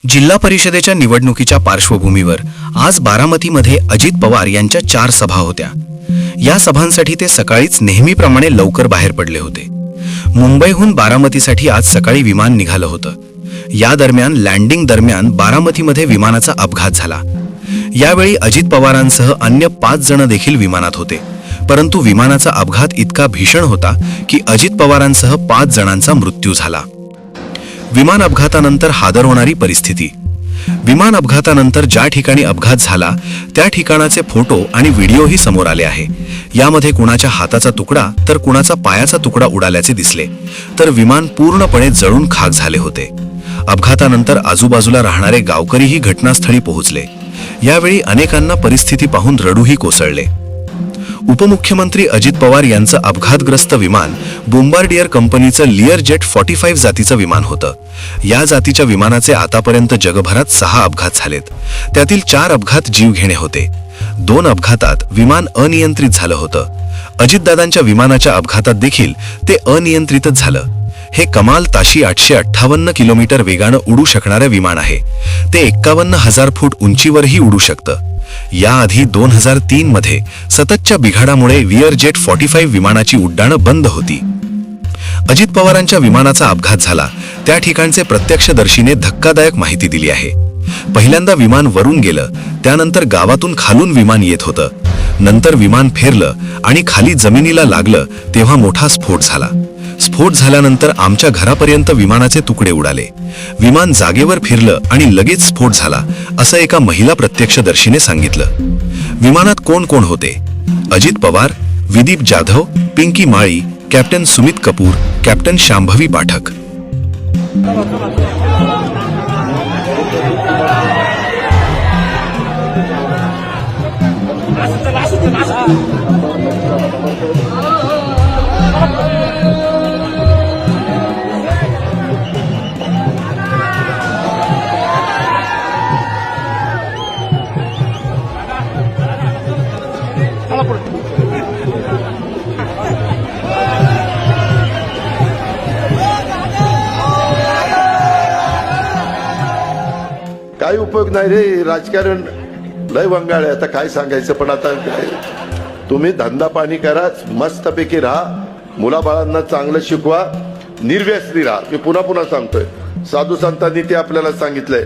जिल्हा परिषदेच्या निवडणुकीच्या पार्श्वभूमीवर आज बारामतीमध्ये अजित पवार यांच्या 4 सभा होत्या। या सभांसाठी ते सकाळीच नेहमीप्रमाणे लवकर बाहेर पडले होते। मुंबईहून बारामतीसाठी आज सकाळी विमान निघालं होतं। या दरम्यान लँडिंग दरम्यान बारामतीमध्ये विमानाचा अपघात झाला। यावेळी अजित पवारांसह अन्य 5 जण देखील विमानात होते, परंतु विमानाचा अपघात इतका भीषण होता की अजित पवारांसह 5 जणांचा मृत्यू झाला। विमान अपघातानंतर हादरवणारी परिस्थिती। विमान अपघातानंतर ज्या ठिकाणी अपघात झाला त्या ठिकाणाचे फोटो आणि व्हिडिओही समोर आले आहे। यामध्ये कुणाच्या हाताचा तुकडा तर कुणाचा पायाचा तुकडा उडाल्याचे दिसले, तर विमान पूर्णपणे जळून खाक झाले होते। अपघातानंतर आजूबाजूला राहणारे गावकरीही घटनास्थळी पोहोचले। यावेळी अनेकांना परिस्थिती पाहून रडूही कोसळले। उपमुख्यमंत्री अजित पवार यांचं अपघातग्रस्त विमान बोम्बार्डियर कंपनीचं लिअरजेट 45 जातीचं विमान होतं। या जातीच्या विमानाचे आतापर्यंत जगभरात 6 अपघात झालेत। त्यातील 4 अपघात जीवघेणे होते। 2 अपघातात विमान अनियंत्रित झालं होतं। अजितदादांच्या विमानाच्या अपघातात देखील ते अनियंत्रितच झालं। हे कमाल ताशी 858 किलोमीटर वेगानं उडू शकणारं विमान आहे। ते 51,000 फूट उंचीवरही उडू शकतं। याआधी 2003 मध्ये सततच्या बिघाडामुळे लिअरजेट 45 विमानाची उड्डाणं बंद होती। अजित पवारांच्या विमानाचा अपघात झाला त्या ठिकाणचे प्रत्यक्षदर्शीने धक्कादायक माहिती दिली आहे। पहिल्यांदा विमान वरून गेलं, त्यानंतर गावातून खालून विमान येत होतं। नंतर विमान फेरलं आणि खाली जमिनीला लागलं तेव्हा मोठा स्फोट झाला। स्फोट झाल्यानंतर आमच्या घरापर्यंत विमानाचे तुकडे उडाले। विमान जागेवर फिरलं आणि लगेच स्फोट झाला, असं एका महिला प्रत्यक्षदर्शीने सांगितलं। विमानात कोण कोण होते? अजित पवार, विदीप जाधव, पिंकी माळी, कॅप्टन सुमित कपूर, कॅप्टन शांभवी पाठक। काही उपयोग नाही रे, राजकारण लय वंगाळ आहे। आता काय सांगायचं, पण आता तुम्ही धंदा पाणी करा, मस्तपैकी राहा, मुलाबाळांना चांगलं शिकवा, निर्व्यसनी राहा। मी पुन्हा पुन्हा सांगतोय, साधू संतांनी ते आपल्याला सांगितलंय।